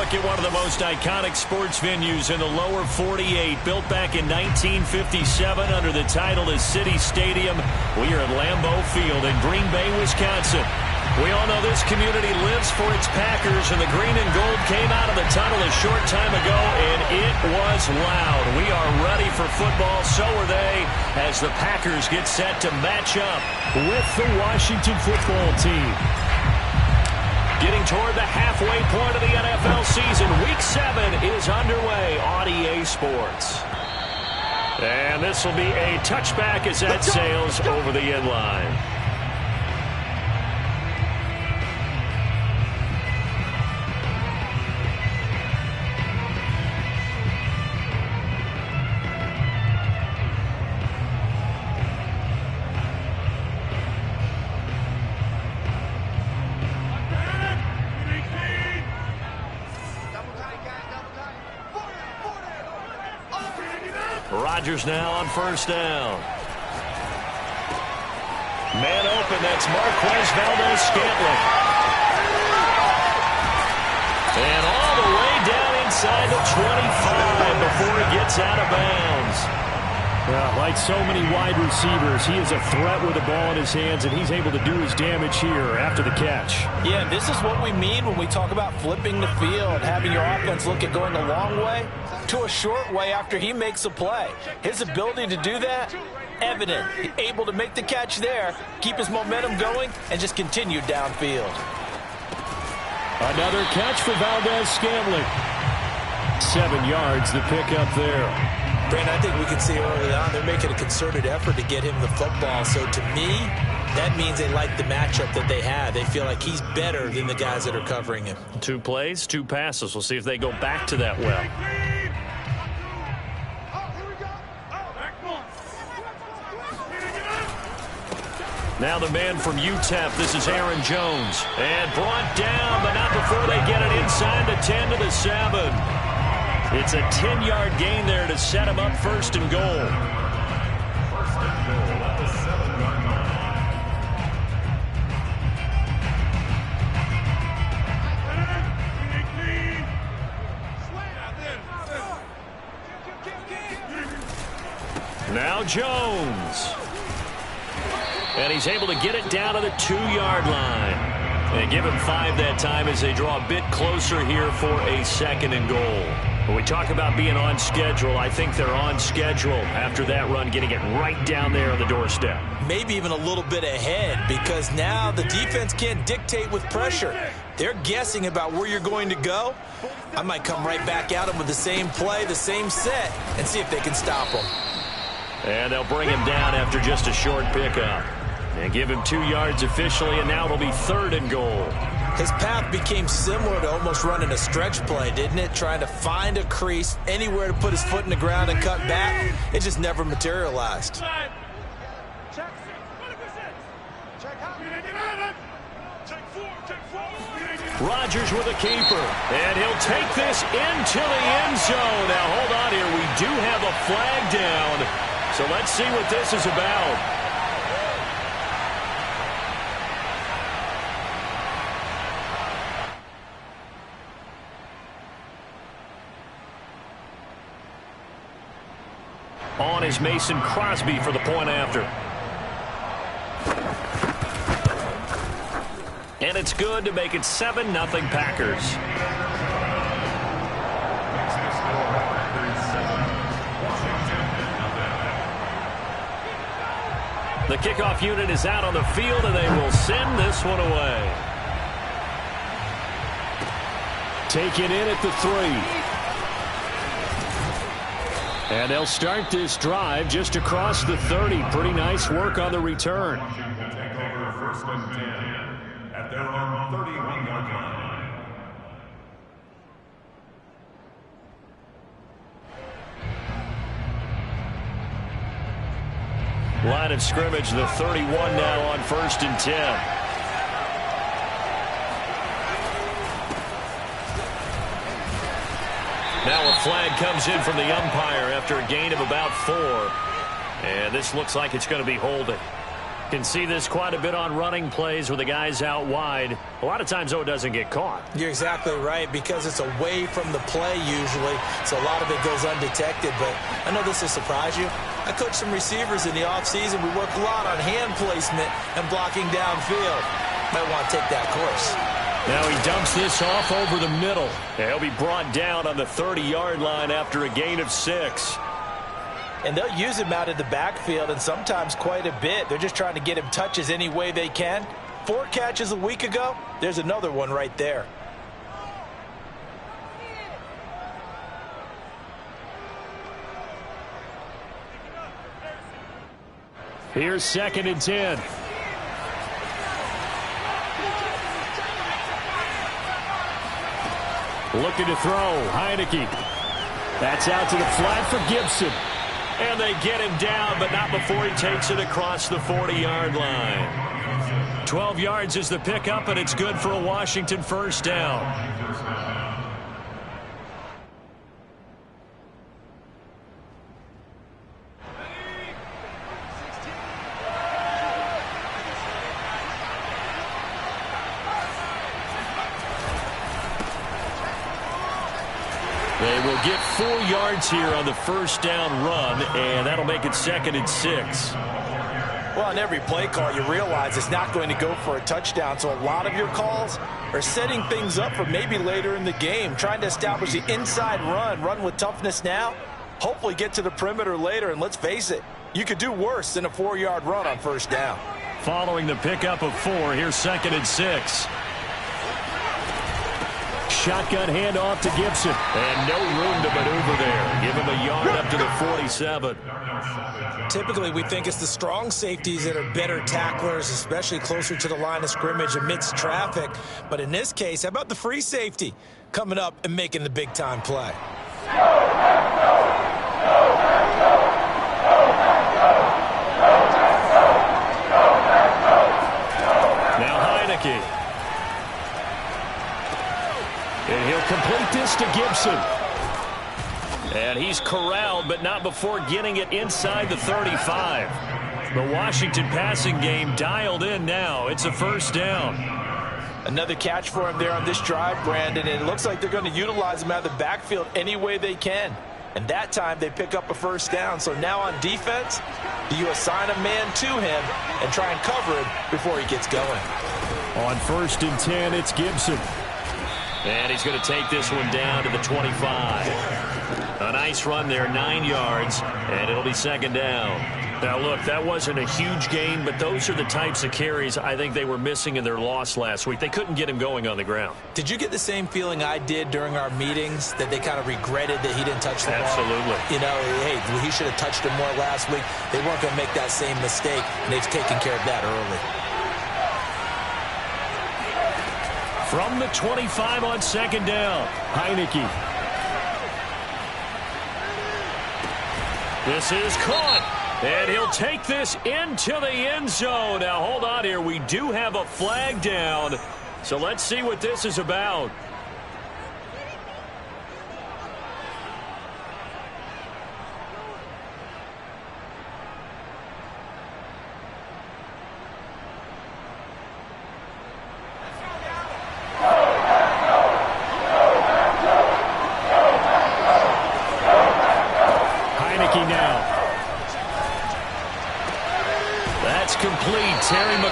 look at one of the most iconic sports venues in the lower 48, built back in 1957 under the title of City Stadium. We are at Lambeau Field in Green Bay, Wisconsin. We all know this community lives for its Packers, and the green and gold came out of the tunnel a short time ago, and it was loud. We are ready for football, so are they, as the Packers get set to match up with the Washington football team. Getting toward the halfway point of the NFL season, Week 7 is underway on EA Sports. And this will be a touchback as that sails over the end line. Rodgers now on first down. Man open, that's Marquez Valdes-Scantling. And all the way down inside the 25 before he gets out of bounds. Like so many wide receivers, he is a threat with the ball in his hands, and he's able to do his damage here after the catch. Yeah, this is what we mean when we talk about flipping the field, having your offense look at going a long way to a short way after he makes a play. His ability to do that, evident. Able to make the catch there, keep his momentum going, and just continue downfield. Another catch for Valdes-Scantling. 7 yards, the pickup there. Brandon, I think we can see early on they're making a concerted effort to get him the football. So to me, that means they like the matchup that they have. They feel like he's better than the guys that are covering him. 2 plays, 2 passes. We'll see if they go back to that well. Now the man from UTEP, this is Aaron Jones. And brought down, but not before they get it inside the 10 to the 7. It's a 10-yard gain there to set him up first and goal. Now Jones. And he's able to get it down to the 2-yard line. And give him 5 that time as they draw a bit closer here for a 2nd and goal. When we talk about being on schedule, I think they're on schedule after that run, getting it right down there on the doorstep. Maybe even a little bit ahead, because now the defense can't dictate with pressure. They're guessing about where you're going to go. I might come right back at them with the same play, the same set, and see if they can stop them. And they'll bring him down after just a short pickup. And give him 2 yards officially, and now it'll be 3rd and goal. His path became similar to almost running a stretch play, didn't it? Trying to find a crease, anywhere to put his foot in the ground and cut back. It just never materialized. Rodgers with a keeper, and he'll take this into the end zone. Now, hold on here. We do have a flag down, so let's see what this is about. On is Mason Crosby for the point after. And it's good to make it 7-0 Packers. The kickoff unit is out on the field, and they will send this one away. Taken in at the 3. And they'll start this drive just across the 30. Pretty nice work on the return. Washington take over 1st and 10 at their own 31-yard line. Line of scrimmage, the 31 now on 1st and 10. Now a flag comes in from the umpire after a gain of about 4. And this looks like it's going to be holding. Can see this quite a bit on running plays where the guy's out wide. A lot of times, though, it doesn't get caught. You're exactly right, because it's away from the play usually, so a lot of it goes undetected. But I know this will surprise you. I coach some receivers in the offseason. We work a lot on hand placement and blocking downfield. Might want to take that course. Now he dumps this off over the middle. He'll be brought down on the 30-yard line after a gain of 6. And they'll use him out in the backfield, and sometimes quite a bit. They're just trying to get him touches any way they can. 4 catches a week ago. There's another one right there. Here's 2nd and 10. Looking to throw. Heineke. That's out to the flat for Gibson. And they get him down, but not before he takes it across the 40-yard line. 12 yards is the pickup, and it's good for a Washington first down. They will get 4 yards here on the first down run, and that'll make it 2nd and 6. Well, on every play call, you realize it's not going to go for a touchdown, so a lot of your calls are setting things up for maybe later in the game, trying to establish the inside run with toughness now, hopefully get to the perimeter later, and let's face it, you could do worse than a 4-yard run on first down. Following the pickup of 4, here's 2nd and 6. Shotgun handoff to Gibson. And no room to maneuver there. Give him a yard up to the 47. Typically, we think it's the strong safeties that are better tacklers, especially closer to the line of scrimmage amidst traffic. But in this case, how about the free safety coming up and making the big-time play? Now Heineke. And he'll complete this to Gibson. And he's corralled, but not before getting it inside the 35. The Washington passing game dialed in now. It's a first down. Another catch for him there on this drive, Brandon, and it looks like they're going to utilize him out of the backfield any way they can. And that time they pick up a first down. So now on defense, do you assign a man to him and try and cover him before he gets going? On 1st and 10, it's Gibson. And he's going to take this one down to the 25. A nice run there, 9 yards, and it'll be 2nd down. Now, look, that wasn't a huge gain, but those are the types of carries I think they were missing in their loss last week. They couldn't get him going on the ground. Did you get the same feeling I did during our meetings, that they kind of regretted that he didn't touch the ball? Absolutely. You know, hey, he should have touched him more last week. They weren't going to make that same mistake, and they've taken care of that early. From the 25 on 2nd down, Heineke. This is caught, and he'll take this into the end zone. Now, hold on here. We do have a flag down, so let's see what this is about.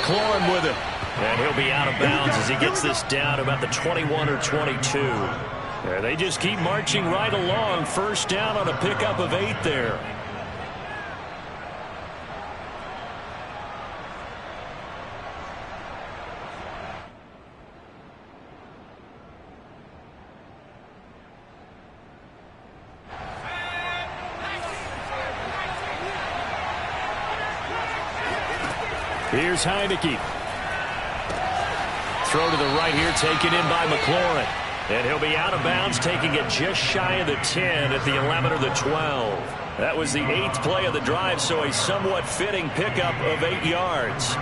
McLaurin with it. And he'll be out of bounds as he gets this down about the 21 or 22. Yeah, they just keep marching right along. First down on a pickup of 8 there. Here's Heineke. Throw to the right here, taken in by McLaurin. And he'll be out of bounds, taking it just shy of the 10 at the 11 or the 12. That was the 8th play of the drive, so a somewhat fitting pickup of 8 yards.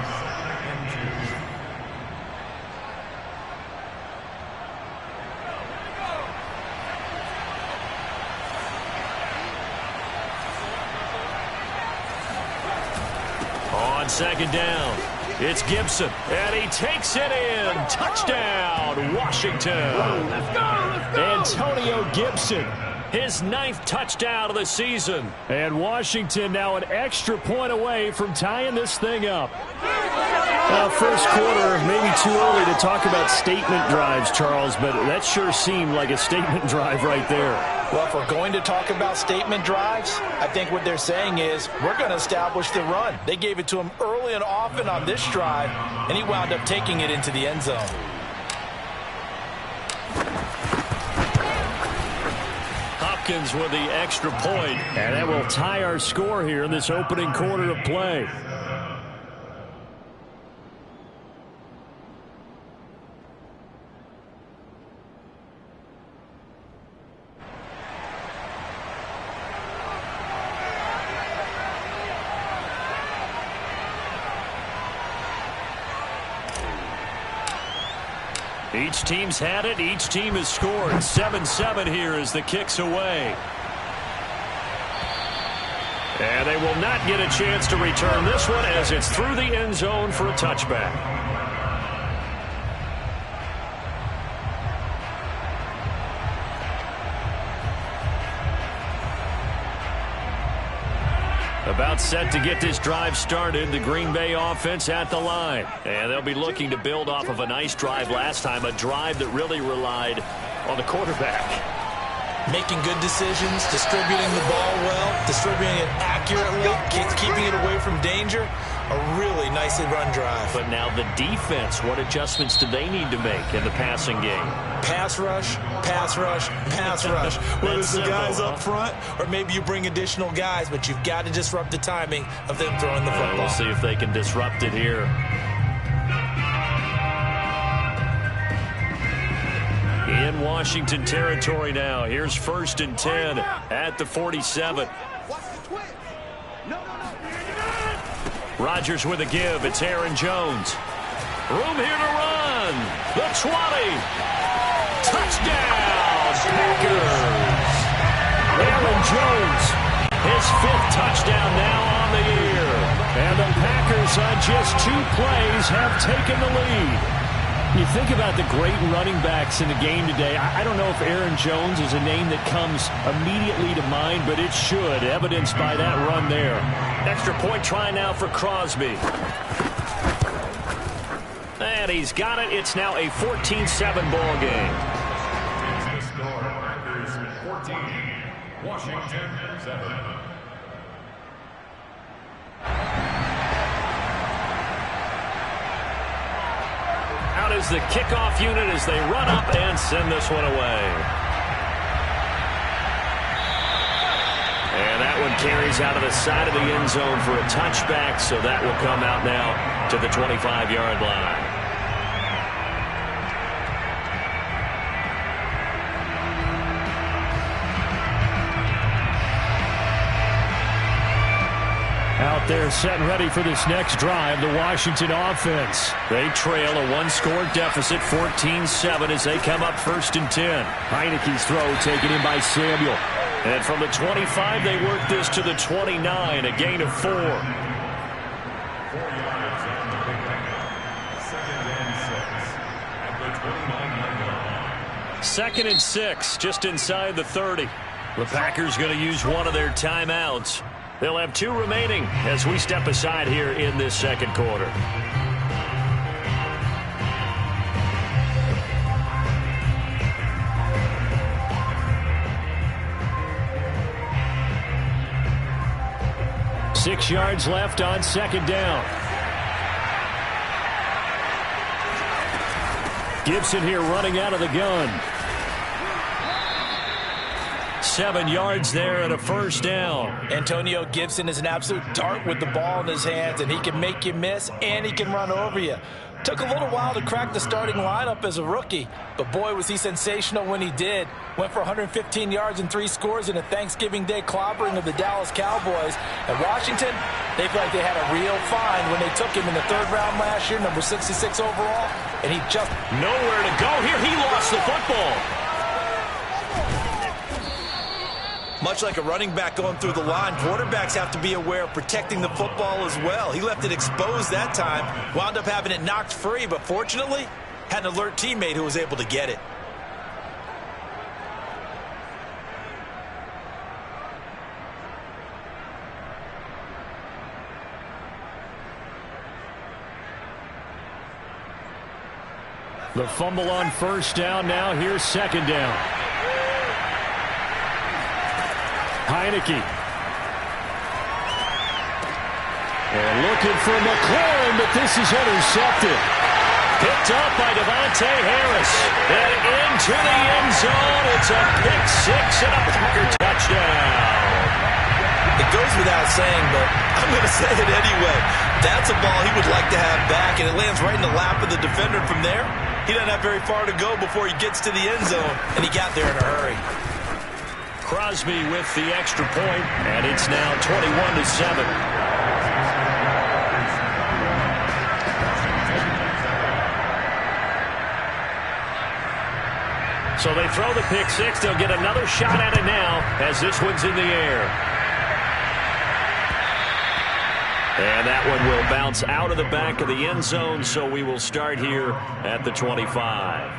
On On second down, it's Gibson, and he takes it in. Touchdown, Washington. Let's go. Antonio Gibson, his 9th touchdown of the season. And Washington now an extra point away from tying this thing up. First quarter, maybe too early to talk about statement drives, Charles, but that sure seemed like a statement drive right there. Well, if we're going to talk about statement drives, I think what they're saying is we're going to establish the run. They gave it to him early and often on this drive, and he wound up taking it into the end zone. Hopkins with the extra point. And that will tie our score here in this opening quarter of play. Each team's had it. Each team has scored. 7-7 here as the kick's away. And they will not get a chance to return this one as it's through the end zone for a touchback. About set to get this drive started, the Green Bay offense at the line. And they'll be looking to build off of a nice drive last time, a drive that really relied on the quarterback. Making good decisions, distributing the ball well, distributing it accurately, keeping it away from danger. A really nicely run drive. But now the defense, what adjustments do they need to make in the passing game? Pass rush, pass rush, pass rush. Whether it's the guys up front or maybe you bring additional guys, but you've got to disrupt the timing of them throwing the football. We'll see if they can disrupt it here. In Washington territory now. Here's 1st and 10 at the 47. Rodgers with a give. It's Aaron Jones. Room here to run. The 20. Touchdown, Packers. Aaron Jones, his 5th touchdown now on the year. And the Packers on just 2 plays have taken the lead. You think about the great running backs in the game today. I don't know if Aaron Jones is a name that comes immediately to mind, but it should, evidenced by that run there. Extra point try now for Crosby. And he's got it. It's now a 14-7 ball game. The score, Packers 14, Washington 7. Out is the kickoff unit as they run up and send this one away. And that one carries out of the side of the end zone for a touchback, so that will come out now to the 25-yard line. Out there set and ready for this next drive, the Washington offense. They trail a 1-score deficit, 14-7 as they come up 1st and 10. Heineke's throw taken in by Samuel. And from the 25, they work this to the 29, a gain of 4. 4 yards on the pickup. 2nd and 6 at the 29-yard line. 2nd and 6, just inside the 30. The Packers going to use one of their timeouts. They'll have 2 remaining as we step aside here in this 2nd quarter. Six yards left on 2nd down. Gibson here running out of the gun. 7 yards there and a 1st down. Antonio Gibson is an absolute dart with the ball in his hands, and he can make you miss, and he can run over you. Took a little while to crack the starting lineup as a rookie, but boy, was he sensational when he did. Went for 115 yards and 3 scores in a Thanksgiving Day clobbering of the Dallas Cowboys. And Washington, they feel like they had a real find when they took him in the 3rd round last year, number 66 overall, and he just... Nowhere to go here. He lost the football. Much like a running back going through the line, quarterbacks have to be aware of protecting the football as well. He left it exposed that time, wound up having it knocked free, but fortunately, had an alert teammate who was able to get it. The fumble on first down. Now here's second down. Heineke. And looking for McLaurin, but this is intercepted. Picked up by Devontae Harris. And into the end zone. It's a pick six and a Packer touchdown. It goes without saying, but I'm going to say it anyway. That's a ball he would like to have back, and it lands right in the lap of the defender. From there, he doesn't have very far to go before he gets to the end zone, and he got there in a hurry. Crosby with the extra point, and it's now 21-7. So they throw the pick six. They'll get another shot at it now as this one's in the air. And that one will bounce out of the back of the end zone, so we will start here at the 25.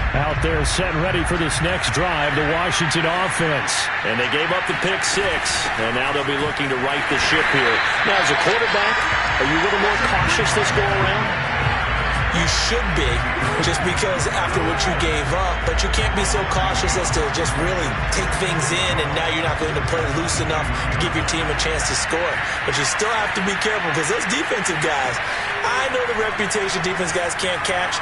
Out there set and ready for this next drive, the Washington offense. And they gave up the pick six, and now they'll be looking to right the ship here. Now, as a quarterback, are you a little more cautious this go around? You should be, just because after what you gave up, but you can't be so cautious as to just really take things in, and now you're not going to play loose enough to give your team a chance to score. But you still have to be careful, because those defensive guys, I know the reputation defense guys can't catch.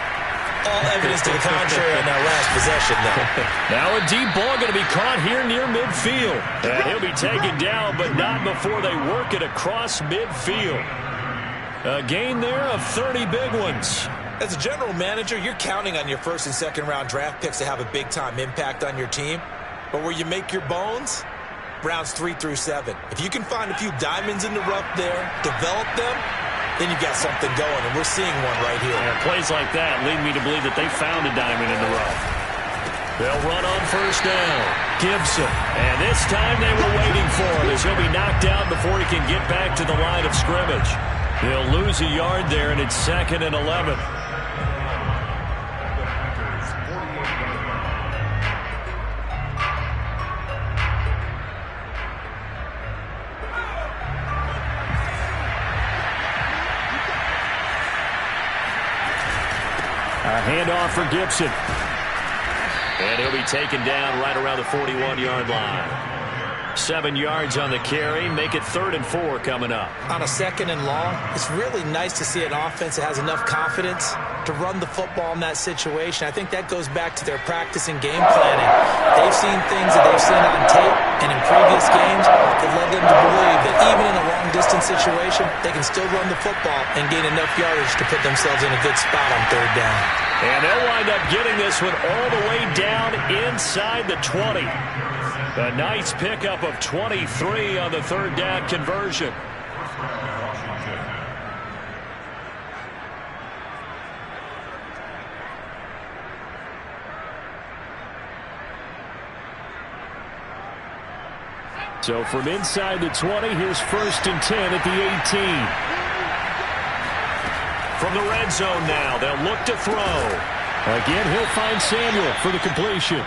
All evidence to the contrary on that last possession, though. Now a deep ball going to be caught here near midfield. And he'll be taken down, but not before they work it across midfield. A gain there of 30 big ones. As a general manager, you're counting on your first and second round draft picks to have a big-time impact on your team. But where you make your bones, rounds 3 through 7. If you can find a few diamonds in the rough there, develop them, then you've got something going, and we're seeing one right here. And plays like that lead me to believe that they found a diamond in the rough. They'll run on first down. Gibson. And this time they were waiting for him as he'll be knocked down before he can get back to the line of scrimmage. He'll lose a yard there, and it's 2nd and 11. A handoff for Gibson. And he'll be taken down right around the 41-yard line. 7 yards on the carry. Make it 3rd and 4 coming up. On a 2nd and long, it's really nice to see an offense that has enough confidence to run the football in that situation. I think that goes back to their practice and game planning. They've seen things that they've seen on tape and in previous games that led them to believe that even in a long-distance situation, they can still run the football and gain enough yardage to put themselves in a good spot on 3rd down. And they'll wind up getting this one all the way down inside the 20. A nice pickup of 23 on the 3rd down conversion. So from inside the 20, here's 1st and 10 at the 18. From the red zone now, they'll look to throw. Again, he'll find Samuel for the completion.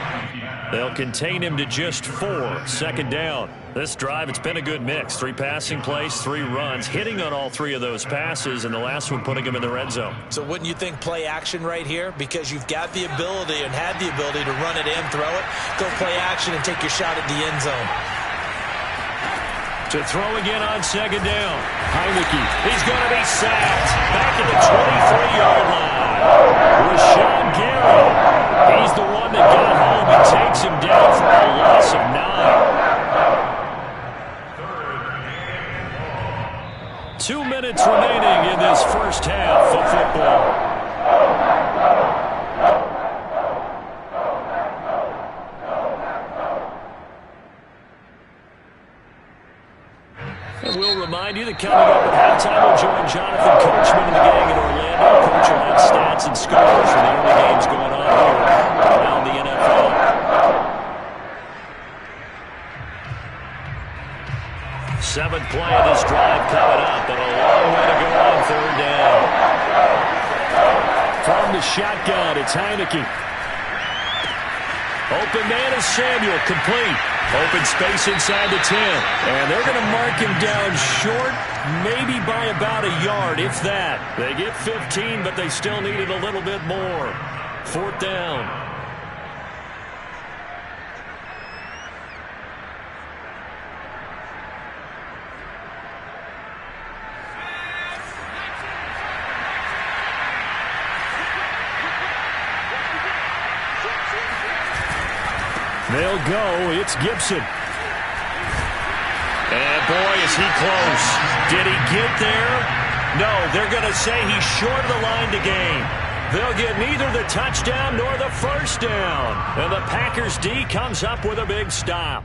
They'll contain him to just 4. 2nd down. This drive, it's been a good mix. 3 passing plays, 3 runs, hitting on all 3 of those passes, and the last one putting him in the red zone. So wouldn't you think play action right here? Because you've got the ability and had the ability to run it and throw it. Go play action and take your shot at the end zone. To throw again on 2nd down. Heineke, he's going to be sacked. Back at the 23-yard line. Rashawn Gary. He's the one that got home. He takes him down for a loss of 9. 2 minutes remaining in this first half of football. And we'll remind remind you that coming up at halftime, we'll join Jonathan Coachman and the gang in Orlando. Coach will have stats and scores from the early games going on here around the NFL. Seventh play of this drive coming up, but a long way to go on third down. From the shotgun, it's Heineke. Open man is Samuel, complete. Open space inside the 10. And they're going to mark him down short, maybe by about a yard, if that. They get 15, but they still needed a little bit more. Fourth down. They'll go. It's Gibson. And boy, is he close. Did he get there? No, they're going to say he's short of the line to gain. They'll get neither the touchdown nor the first down. And the Packers D comes up with a big stop.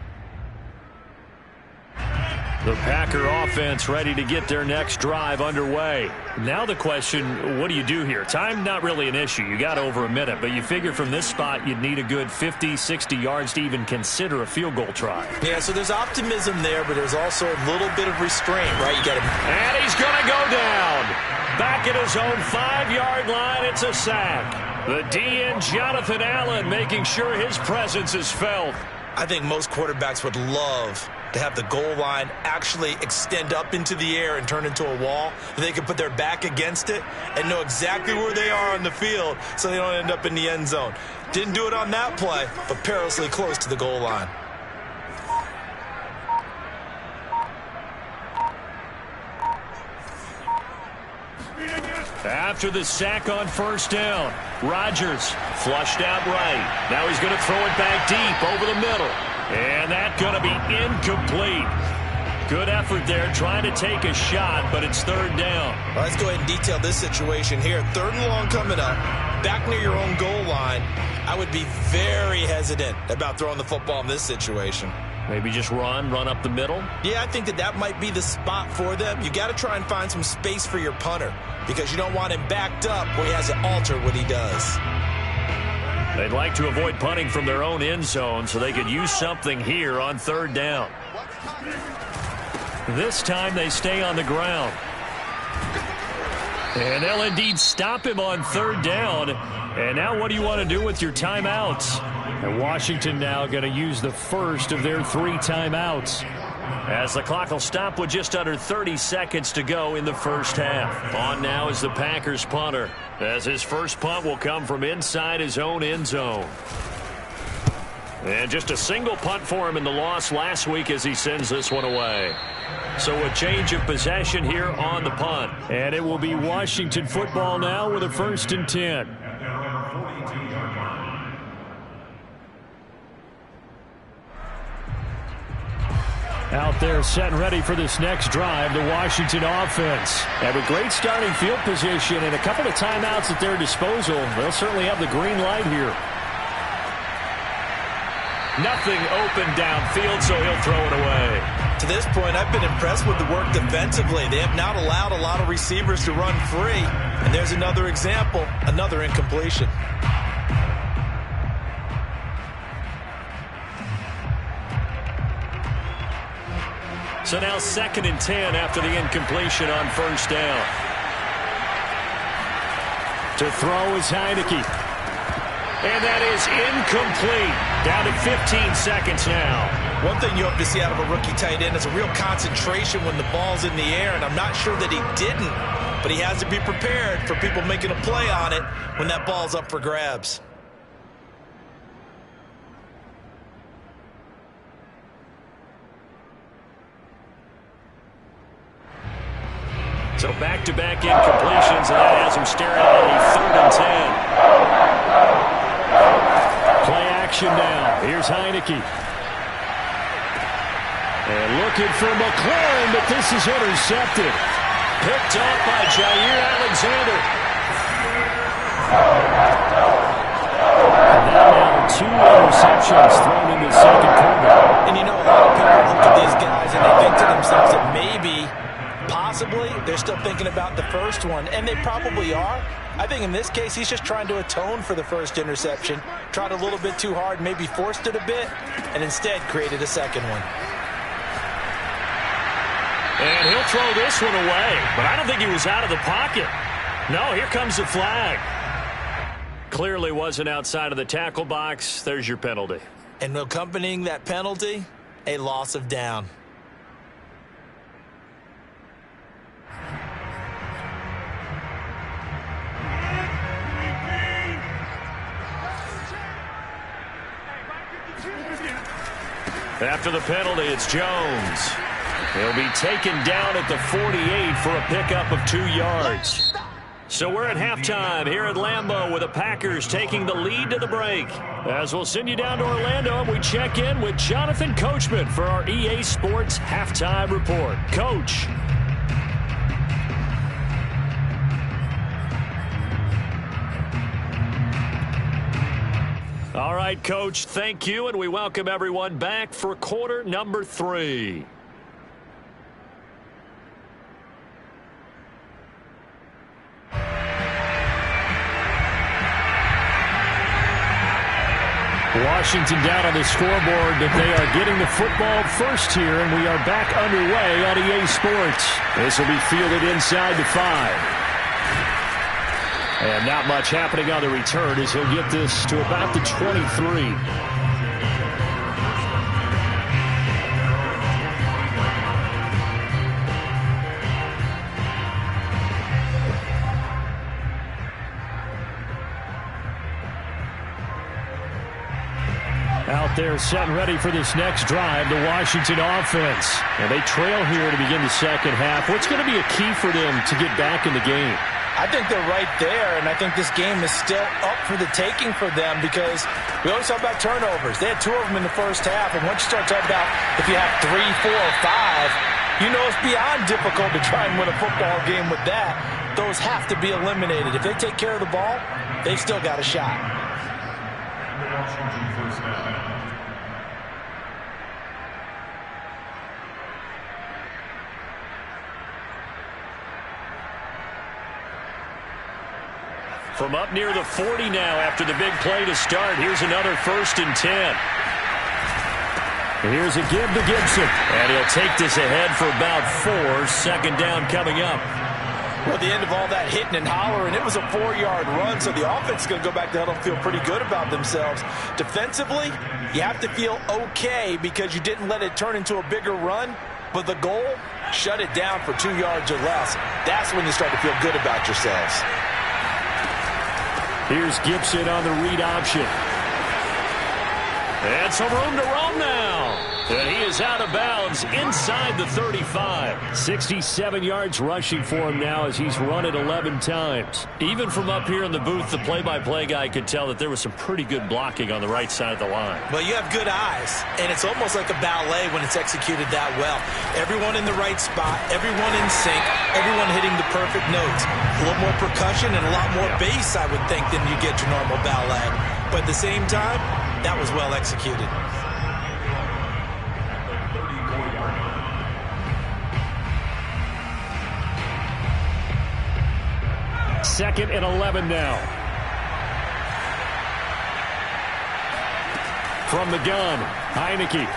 The Packer offense ready to get their next drive underway. Now the question, what do you do here? Time, not really an issue. You got over a minute, but you figure from this spot you'd need a good 50, 60 yards to even consider a field goal try. Yeah, so there's optimism there, but there's also a little bit of restraint, right? You got to... And he's going to go down. Back at his own 5-yard line, it's a sack. The DN, Jonathan Allen, making sure his presence is felt. I think most quarterbacks would love to have the goal line actually extend up into the air and turn into a wall. They can put their back against it and know exactly where they are on the field so they don't end up in the end zone. Didn't do it on that play, but perilously close to the goal line. After the sack on first down, Rodgers flushed out right. Now he's going to throw it back deep over the middle. And that's going to be incomplete. Good effort there trying to take a shot, but it's third down. Well, let's go ahead and detail this situation here. Third and long coming up, back near your own goal line. I would be very hesitant about throwing the football in this situation. Maybe just run up the middle? Yeah, I think that might be the spot for them. You got to try and find some space for your punter because you don't want him backed up where he has to alter what he does. They'd like to avoid punting from their own end zone so they could use something here on third down. This time they stay on the ground. And they'll indeed stop him on third down. And now what do you want to do with your timeouts? And Washington now going to use the first of their 3 timeouts, as the clock will stop with just under 30 seconds to go in the first half. On now is the Packers punter, as his first punt will come from inside his own end zone. And just a single punt for him in the loss last week as he sends this one away. So a change of possession here on the punt. And it will be Washington football now with a 1st and 10. Out there set and ready for this next drive, the Washington offense. Have a great starting field position and a couple of timeouts at their disposal. They'll certainly have the green light here. Nothing open downfield, so he'll throw it away. To this point, I've been impressed with the work defensively. They have not allowed a lot of receivers to run free. And there's another example, another incompletion. So now 2nd and 10 after the incompletion on first down. To throw is Heineke. And that is incomplete. Down to 15 seconds now. One thing you hope to see out of a rookie tight end is a real concentration when the ball's in the air, and I'm not sure that he didn't, but he has to be prepared for people making a play on it when that ball's up for grabs. So back-to-back incompletions, and that has him staring at a 3rd and 10. Play action now. Here's Heineke. And looking for McLaurin, but this is intercepted. Picked up by Jair Alexander. And now 2 interceptions thrown in the second quarter. And you know, a lot of people look at these guys and they think to themselves that maybe Possibly they're still thinking about the first one, and they probably are. I think in this case he's just trying to atone for the first interception, tried a little bit too hard, maybe forced it a bit, and instead created a second one. And he'll throw this one away, but I don't think he was out of the pocket. No, here comes the flag. Clearly wasn't outside of the tackle box. There's your penalty. And accompanying that penalty, a loss of down. After the penalty, it's Jones. He'll be taken down at the 48 for a pickup of 2 yards. So we're at halftime here at Lambeau with the Packers taking the lead to the break. As we'll send you down to Orlando, we check in with Jonathan Coachman for our EA Sports Halftime Report. Coach. All right, Coach, thank you, and we welcome everyone back for quarter number 3. Washington down on the scoreboard, but they are getting the football first here, and we are back underway on EA Sports. This will be fielded inside the 5. And not much happening on the return as he'll get this to about the 23. Out there set and ready for this next drive, the Washington offense. And they trail here to begin the second half. What's going to be a key for them to get back in the game? I think they're right there, and I think this game is still up for the taking for them because we always talk about turnovers. They had 2 of them in the first half, and once you start talking about if you have 3, 4, or 5, you know it's beyond difficult to try and win a football game with that. Those have to be eliminated. If they take care of the ball, they've still got a shot. From up near the 40 now after the big play to start. Here's another 1st and 10. Here's a give to Gibson. And he'll take this ahead for about 4. Second down coming up. Well, the end of all that hitting and hollering, it was a 4-yard run, so the offense is going to go back to huddle and feel pretty good about themselves. Defensively, you have to feel okay because you didn't let it turn into a bigger run, but the goal, shut it down for 2 yards or less. That's when you start to feel good about yourselves. Here's Gibson on the read option. And some room to roam now. And he is out of bounds inside the 35. 67 yards rushing for him now as he's run it 11 times. Even from up here in the booth, the play-by-play guy could tell that there was some pretty good blocking on the right side of the line. Well, you have good eyes, and it's almost like a ballet when it's executed that well. Everyone in the right spot, everyone in sync, everyone hitting the perfect notes. A little more percussion and a lot more bass, I would think, than you get your normal ballet. But at the same time, that was well executed. Second and 11 now. From the gun, Heineke.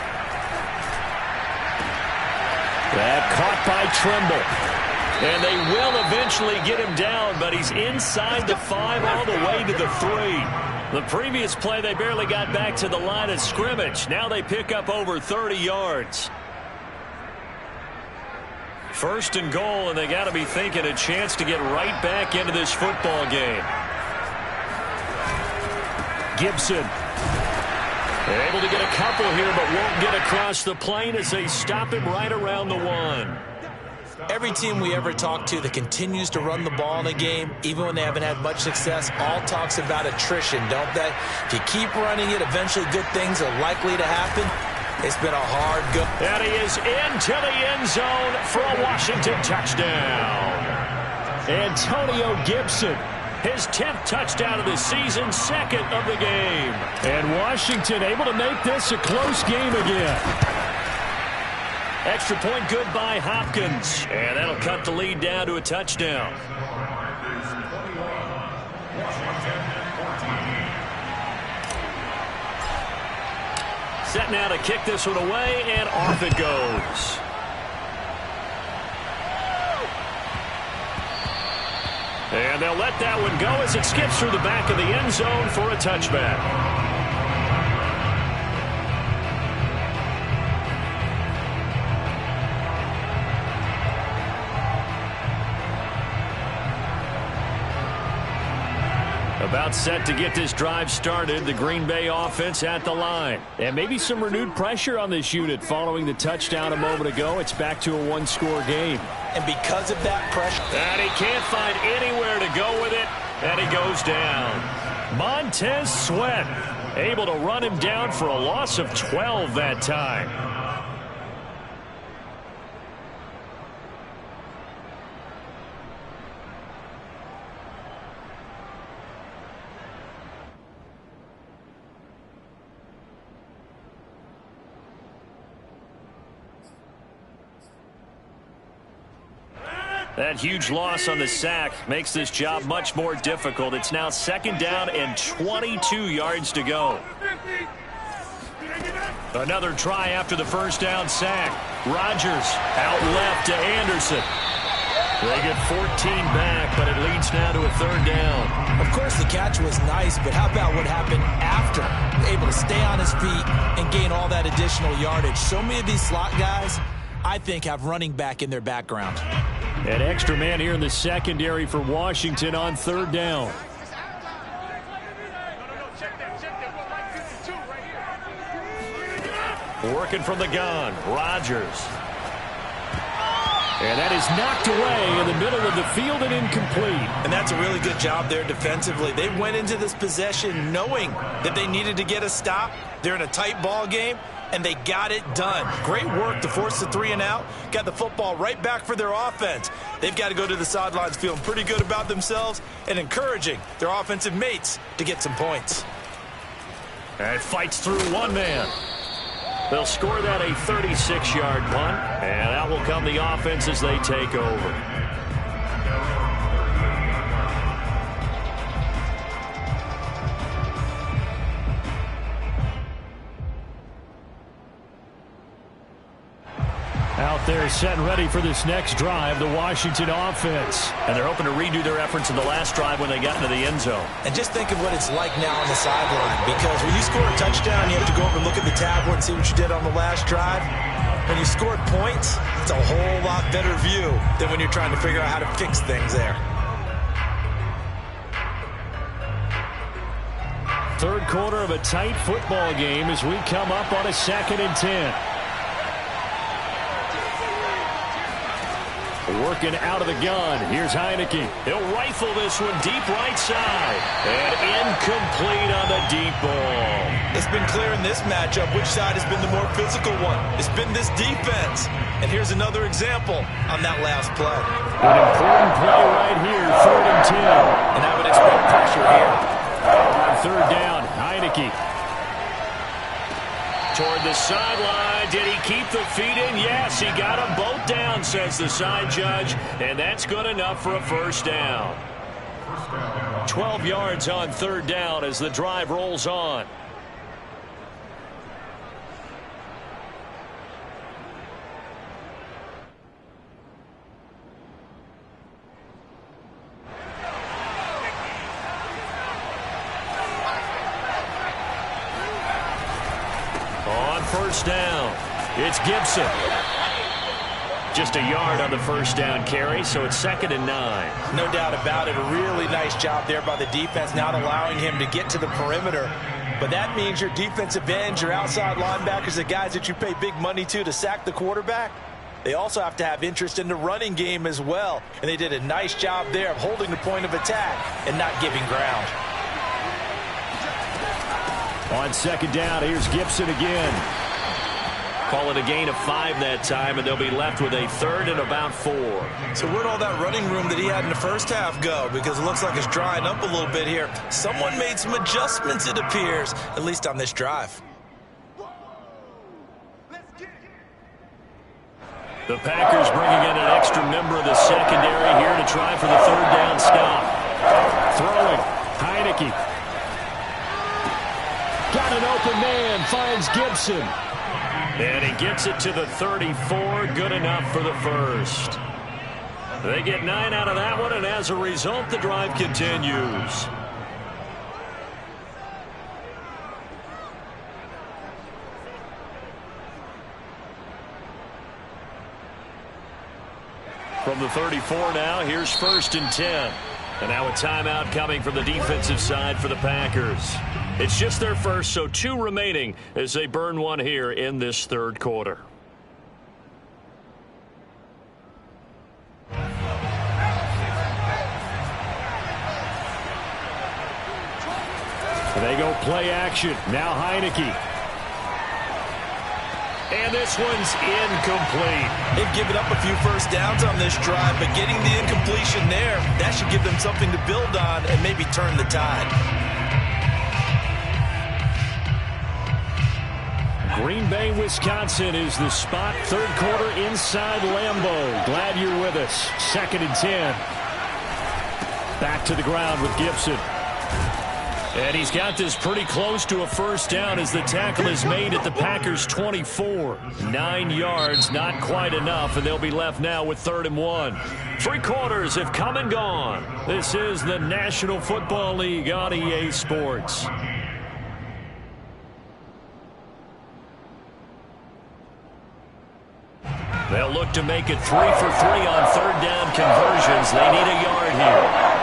That caught by Trimble. And they will eventually get him down, but he's inside the 5 all the way to the 3. The previous play, they barely got back to the line of scrimmage. Now they pick up over 30 yards. 1st and goal, and they got to be thinking a chance to get right back into this football game. Gibson able to get a couple here, but won't get across the plane as they stop him right around the 1. Every team we ever talk to that continues to run the ball in a game, even when they haven't had much success, all talks about attrition, don't they? If you keep running it, eventually good things are likely to happen. It's been a hard go. And he is into the end zone for a Washington touchdown. Antonio Gibson, his 10th touchdown of the season, 2nd of the game. And Washington able to make this a close game again. Extra point good by Hopkins. And that'll cut the lead down to a touchdown. Set now to kick this one away, and off it goes. And they'll let that one go as it skips through the back of the end zone for a touchback. About set to get this drive started, the Green Bay offense at the line. And maybe some renewed pressure on this unit following the touchdown a moment ago. It's back to a one-score game. And because of that pressure... And he can't find anywhere to go with it, and he goes down. Montez Sweat able to run him down for a loss of 12 that time. That huge loss on the sack makes this job much more difficult. It's now 2nd down and 22 yards to go. Another try after the first down sack. Rodgers out left to Anderson. They get 14 back, but it leads now to a 3rd down. Of course, the catch was nice, but how about what happened after? Able to stay on his feet and gain all that additional yardage. So many of these slot guys, I think, have running back in their background. An extra man here in the secondary for Washington on 3rd down. Working from the gun, Rodgers. And that is knocked away in the middle of the field and incomplete. And that's a really good job there defensively. They went into this possession knowing that they needed to get a stop. They're in a tight ball game, and they got it done. Great work to force the 3 and out. Got the football right back for their offense. They've got to go to the sidelines feeling pretty good about themselves and encouraging their offensive mates to get some points. And fights through one man. They'll score that a 36-yard punt, and that will come the offense as they take over. Out there set and ready for this next drive, the Washington offense. And they're hoping to redo their efforts in the last drive when they got into the end zone. And just think of what it's like now on the sideline, because when you score a touchdown, you have to go over and look at the tablet and see what you did on the last drive. When you scored points, it's a whole lot better view than when you're trying to figure out how to fix things there. Third quarter of a tight football game as we come up on a 2nd and 10. Working out of the gun. Here's Heineke. He'll rifle this one deep right side. And incomplete on the deep ball. It's been clear in this matchup which side has been the more physical one. It's been this defense. And here's another example on that last play. An important play right here, 3rd and 10. And I would expect pressure here. On 3rd down, Heineke. Toward the sideline. Did he keep the feet in? Yes, he got them both down, says the side judge. And that's good enough for a 1st down. 12 yards on 3rd down as the drive rolls on. On 1st down, it's Gibson. Just a yard on the 1st down carry, so it's 2nd and 9. No doubt about it. A really nice job there by the defense, not allowing him to get to the perimeter. But that means your defensive ends, your outside linebackers, the guys that you pay big money to sack the quarterback, they also have to have interest in the running game as well. And they did a nice job there of holding the point of attack and not giving ground. On 2nd down, here's Gibson again. Call it a gain of 5 that time, and they'll be left with a 3rd and about 4. So where'd all that running room that he had in the first half go? Because it looks like it's drying up a little bit here. Someone made some adjustments, it appears, at least on this drive. The Packers bringing in an extra member of the secondary here to try for the third down stop. Throwing. Heineke. Got an open man. Finds Gibson. And he gets it to the 34. Good enough for the first. They get 9 out of that one, and as a result, the drive continues. From the 34 now, here's 1st and 10. And now a timeout coming from the defensive side for the Packers. It's just their first, so 2 remaining as they burn one here in this third quarter. They go play action. Now Heineke. And this one's incomplete. They've given up a few first downs on this drive, but getting the incompletion there, that should give them something to build on and maybe turn the tide. Green Bay, Wisconsin is the spot. Third quarter inside Lambeau. Glad you're with us. 2nd and 10. Back to the ground with Gibson. And he's got this pretty close to a first down as the tackle is made at the Packers' 24. 9 yards, not quite enough, and they'll be left now with 3rd and 1. 3 quarters have come and gone. This is the National Football League on EA Sports. They'll look to make it 3 for 3 on 3rd down conversions. They need a yard here.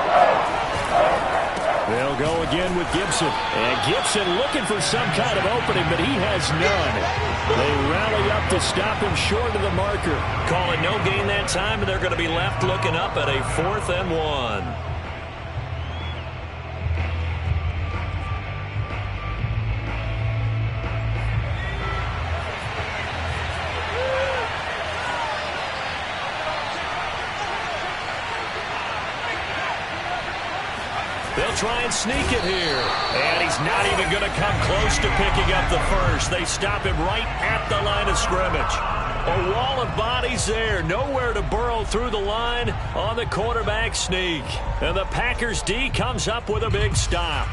They'll go again with Gibson. And Gibson looking for some kind of opening, but he has none. They rally up to stop him short of the marker. Call it no gain that time, and they're going to be left looking up at a 4th and 1. They'll try and sneak it here. And he's not even going to come close to picking up the first. They stop him right at the line of scrimmage. A wall of bodies there. Nowhere to burrow through the line on the quarterback sneak. And the Packers D comes up with a big stop.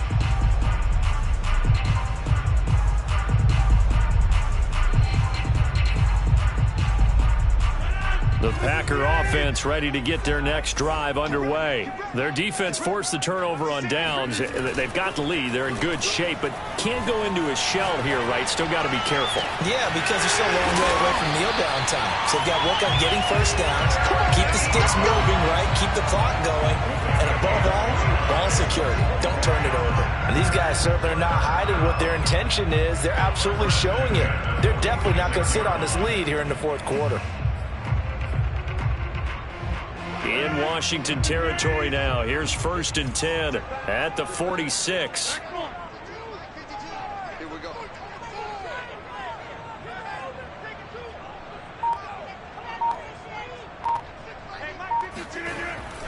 The Packer offense ready to get their next drive underway. Their defense forced the turnover on downs. They've got the lead. They're in good shape, but can't go into a shell here, right? Still got to be careful. Yeah, because they're still a long way away from kneel down time. So they've got to work on getting first downs, keep the sticks moving, right? Keep the clock going. And above all, ball security. Don't turn it over. And these guys certainly are not hiding what their intention is. They're absolutely showing it. They're definitely not going to sit on this lead here in the 4th quarter. In Washington territory now. Here's 1st and 10 at the 46. Here we go.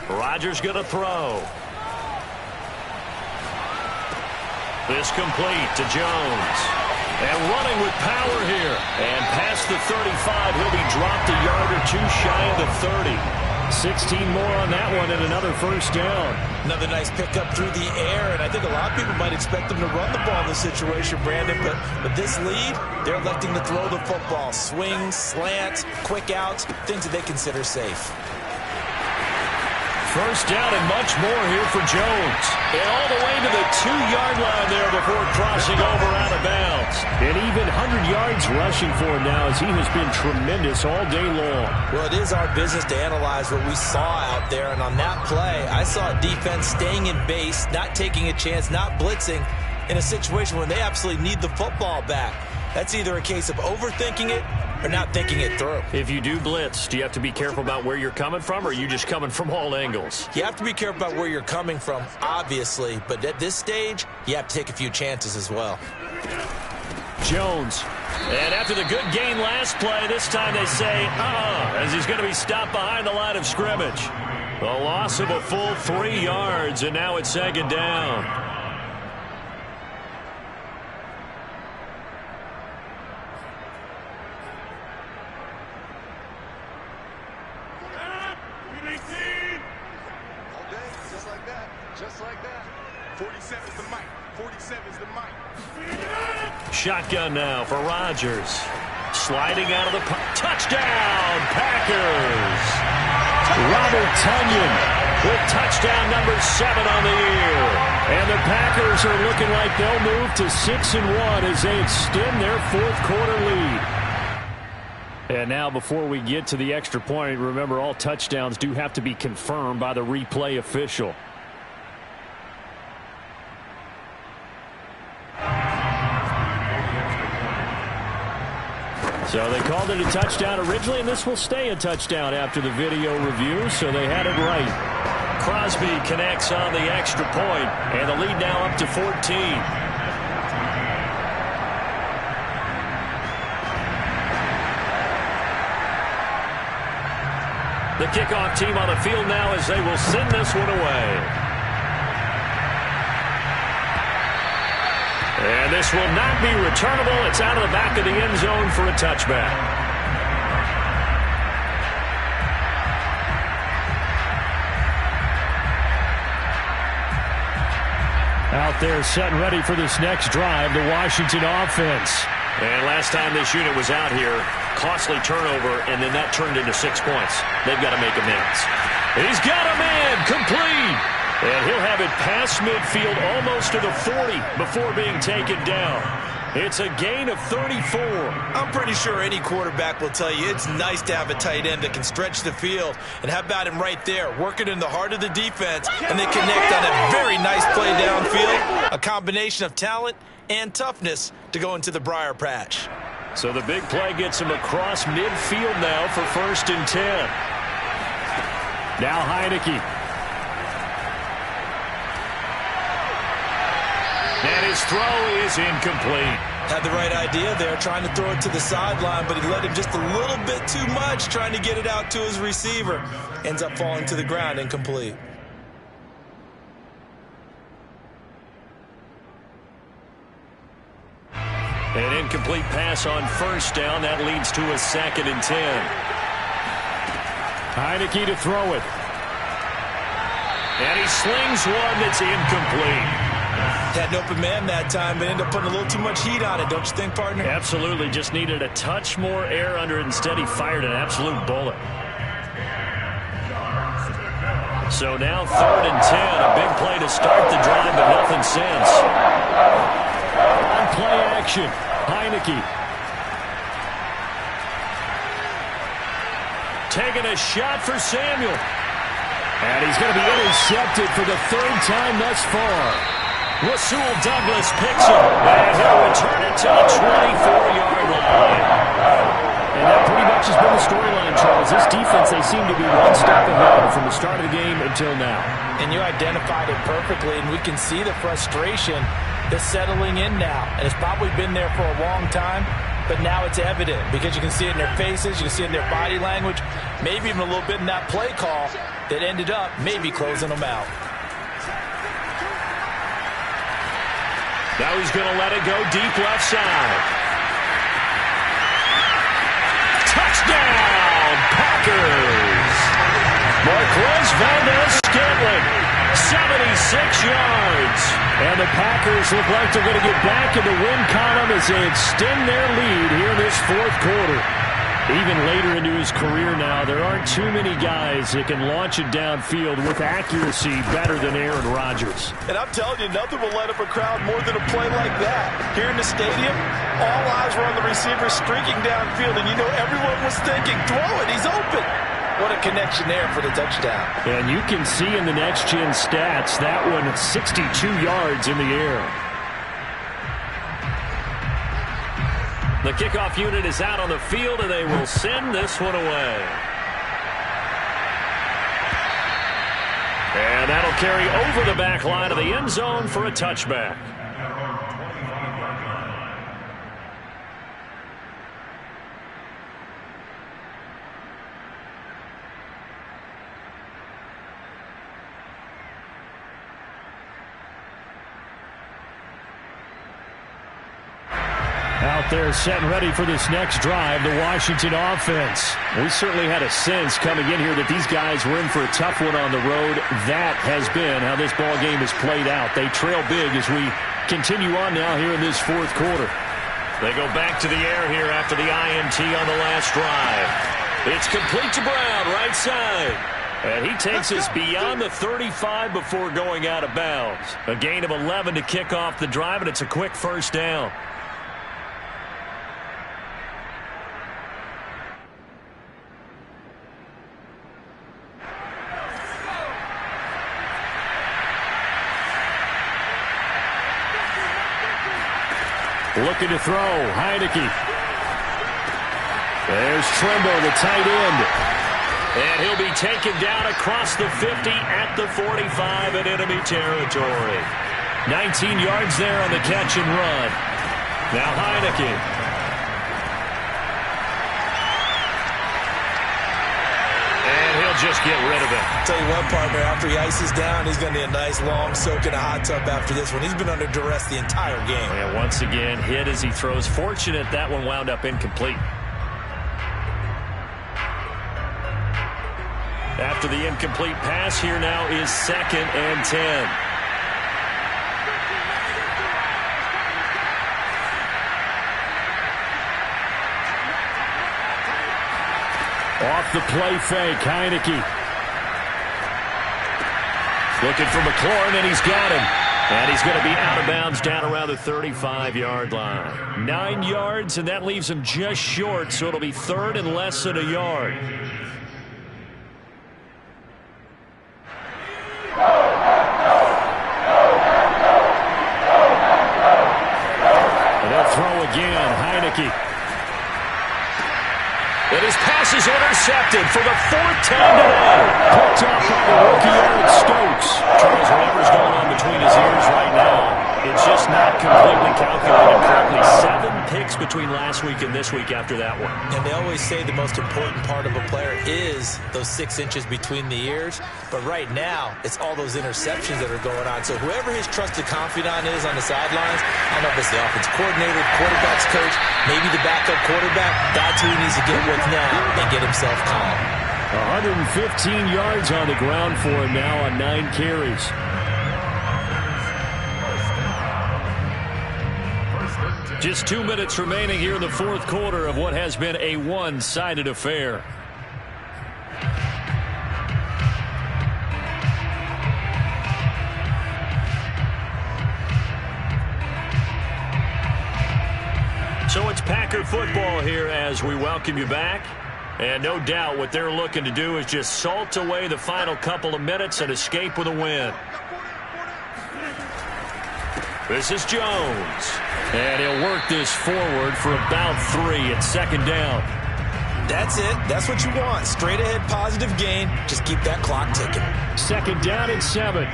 Rodgers going to throw. This complete to Jones. And running with power here. And past the 35, he'll be dropped a yard or 2 shy of the 30. 16 more on that one and another first down. Another nice pickup through the air, and I think a lot of people might expect them to run the ball in this situation, Brandon, but with this lead, they're electing to throw the football. Swings, slants, quick outs, things that they consider safe. First down and much more here for Jones. And all the way to the 2-yard line there before crossing over out of bounds. And even 100 yards rushing for him now as he has been tremendous all day long. Well, it is our business to analyze what we saw out there. And on that play, I saw a defense staying in base, not taking a chance, not blitzing in a situation where they absolutely need the football back. That's either a case of overthinking it or not thinking it through. If you do blitz, do you have to be careful about where you're coming from, or are you just coming from all angles? You have to be careful about where you're coming from, obviously, but at this stage, you have to take a few chances as well. Jones. And after the good gain last play, this time they say, as he's going to be stopped behind the line of scrimmage. A loss of a full 3 yards, and now it's 2nd down. that. Just like that. 47 is the mic. 47 is the mic. Shotgun now for Rodgers. Sliding out of the touchdown, Packers. Robert Tonyan with touchdown number 7 on the year. And the Packers are looking like they'll move to 6-1 as they extend their fourth quarter lead. And now before we get to the extra point, remember all touchdowns do have to be confirmed by the replay official. So they called it a touchdown originally, and this will stay a touchdown after the video review, so they had it right. Crosby connects on the extra point, and the lead now up to 14. The kickoff team on the field now as they will send this one away. And this will not be returnable. It's out of the back of the end zone for a touchback. Out there set and ready for this next drive, the Washington offense. And last time this unit was out here, costly turnover, and then that turned into 6 points. They've got to make amends. He's got a man, complete. And he'll have it past midfield almost to the 40 before being taken down. It's a gain of 34. I'm pretty sure any quarterback will tell you it's nice to have a tight end that can stretch the field. And how about him right there, working in the heart of the defense, and they connect on a very nice play downfield. A combination of talent and toughness to go into the briar patch. So the big play gets him across midfield now for 1st and 10. Now Heineke. And his throw is incomplete. Had the right idea there, trying to throw it to the sideline, but he let him just a little bit too much, trying to get it out to his receiver. Ends up falling to the ground, incomplete. An incomplete pass on 1st down. That leads to a 2nd and 10. Heineke to throw it. And he slings one that's incomplete. Had an open man that time, but ended up putting a little too much heat on it, don't you think, partner? Absolutely. Just needed a touch more air under it. Instead, he fired an absolute bullet. So now 3rd and 10. A big play to start the drive, but nothing since. On play action, Heineke. Taking a shot for Samuel. And he's going to be intercepted for the 3rd time thus far. Rasul Douglas picks him, and he'll return it to the 24-yard line. And that pretty much has been the storyline, Charles. This defense, they seem to be one step ahead from the start of the game until now. And you identified it perfectly, and we can see the frustration that's settling in now. And it's probably been there for a long time, but now it's evident because you can see it in their faces, you can see it in their body language, maybe even a little bit in that play call that ended up maybe closing them out. Now he's going to let it go deep left side. Touchdown, Packers! Marquez Valdez-Scantling, 76 yards. And the Packers look like they're going to get back in the win column as they extend their lead here in this 4th quarter. Even later into his career now, there aren't too many guys that can launch it downfield with accuracy better than Aaron Rodgers. And I'm telling you, nothing will light up a crowd more than a play like that. Here in the stadium, all eyes were on the receiver streaking downfield, and you know everyone was thinking, throw it, he's open. What a connection there for the touchdown. And you can see in the next-gen stats, that one 62 yards in the air. The kickoff unit is out on the field, and they will send this one away. And that'll carry over the back line of the end zone for a touchback. Out out there setting ready for this next drive, the Washington offense. We certainly had a sense coming in here that these guys were in for a tough one on the road. That has been how this ball game has played out. They trail big as we continue on now here in this fourth quarter. They go back to the air here after the INT on the last drive. It's complete to Brown, right side. And he takes us beyond the 35 before going out of bounds. A gain of 11 to kick off the drive, and it's a quick first down. Looking to throw, Heineke. There's Trimble, the tight end. And he'll be taken down across the 50 at the 45 in enemy territory. 19 yards there on the catch and run. Now Heineke. And he'll just get rid of it. I'll tell you what, partner, after he ices down, he's going to need a nice long soak in a hot tub after this one. He's been under duress the entire game. And once again, hit as he throws. Fortunate that one wound up incomplete. After the incomplete pass, here now is 2nd and 10. Off the play fake, Heineke. Looking for McLaurin, and he's got him. And he's going to be out of bounds down around the 35-yard line. 9 yards, and that leaves him just short, so it'll be 3rd and less than a yard. Throw again, Heineke. And his pass is intercepted for the 4th time today. Picked off by the rookie Eric Stokes. Charles, whatever's going on between his ears right now, it's just not completely calculated correctly. 7 picks between last week and this week after that one. And they always say the most important part of a player is those 6 inches between the ears. But right now, it's all those interceptions that are going on. So whoever his trusted confidant is on the sidelines, I don't know if it's the offense coordinator, quarterback's coach, maybe the backup quarterback, that's who he needs to get with now and get himself calm. 115 yards on the ground for him now on 9 carries. Just 2 minutes remaining here in the fourth quarter of what has been a one-sided affair. So it's Packer football here as we welcome you back. And no doubt what they're looking to do is just salt away the final couple of minutes and escape with a win. This is Jones. And he'll work this forward for about 3 at 2nd down. That's it. That's what you want. Straight ahead positive gain. Just keep that clock ticking. 2nd down and 7.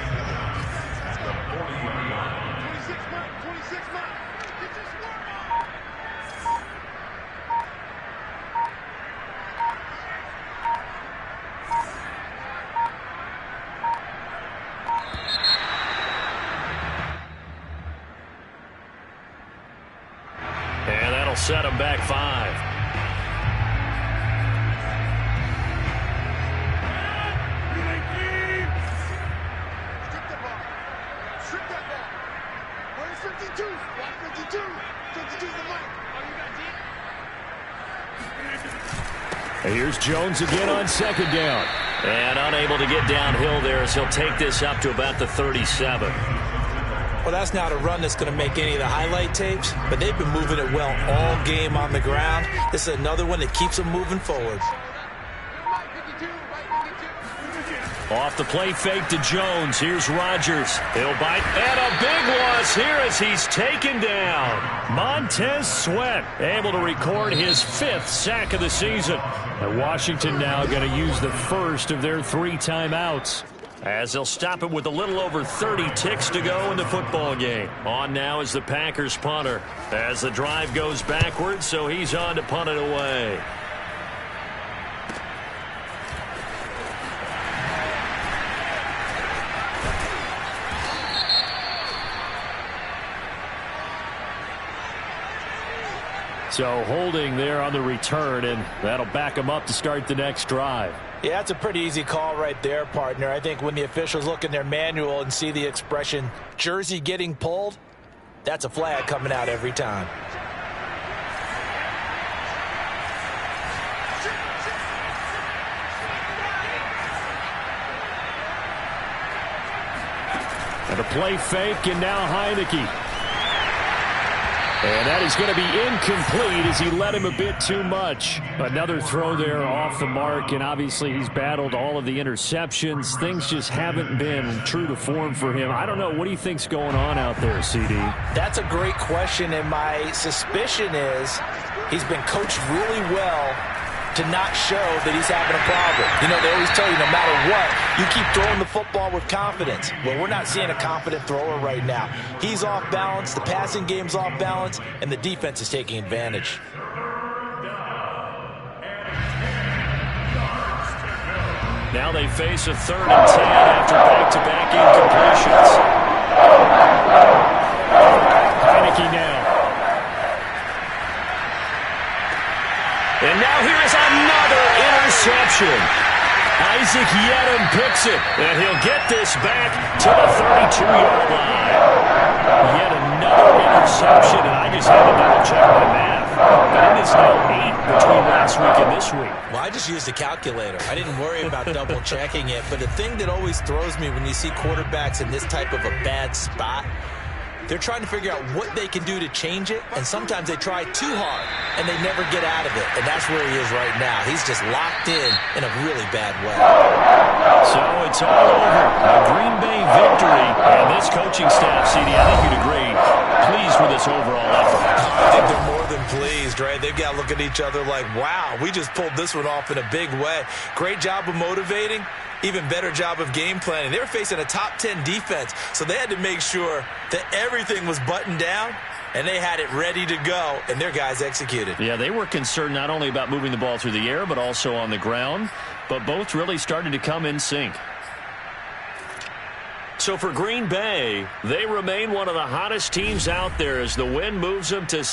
And that'll set him back 5. Here's Jones again on 2nd down. And unable to get downhill there as he'll take this up to about the 37. Well, that's not a run that's going to make any of the highlight tapes, but they've been moving it well all game on the ground. This is another one that keeps them moving forward. Off the play fake to Jones. Here's Rodgers. He'll bite. And a big loss here as he's taken down. Montez Sweat able to record his 5th sack of the season. And Washington now going to use the first of their 3 timeouts, as they'll stop it with a little over 30 ticks to go in the football game. On now is the Packers punter as the drive goes backwards, so he's on to punt it away. So holding there on the return, and that'll back them up to start the next drive. Yeah, that's a pretty easy call right there, partner. I think when the officials look in their manual and see the expression jersey getting pulled, that's a flag coming out every time. And a play fake, and now Heineke. And that is going to be incomplete as he led him a bit too much. Another throw there off the mark, and obviously he's battled all of the interceptions. Things just haven't been true to form for him. I don't know. What do you think's going on out there, CD? That's a great question, and my suspicion is he's been coached really well to not show that he's having a problem. You know, they always tell you no matter what, you keep throwing the football with confidence. Well, we're not seeing a confident thrower right now. He's off balance, the passing game's off balance, and the defense is taking advantage. Now they face a 3rd and 10 after back-to-back incompletions. Heineke now. And now here's another interception. Isaac Yedem picks it, and he'll get this back to the 32-yard line. Yet another interception, and I just had to double-check my math. But it is now 8 between last week and this week. Well, I just used a calculator. I didn't worry about double-checking it. But the thing that always throws me when you see quarterbacks in this type of a bad spot, they're trying to figure out what they can do to change it, and sometimes they try too hard, and they never get out of it. And that's where he is right now. He's just locked in a really bad way. So it's all over. A Green Bay victory. And this coaching staff, CD, I think you'd agree, pleased with this overall effort. I think they're more than pleased, right? They've got to look at each other like, wow, we just pulled this one off in a big way. Great job of motivating. Even better job of game planning. They were facing a top 10 defense, so they had to make sure that everything was buttoned down, and they had it ready to go, and their guys executed. Yeah, they were concerned not only about moving the ball through the air, but also on the ground, but both really started to come in sync. So for Green Bay, they remain one of the hottest teams out there as the win moves them to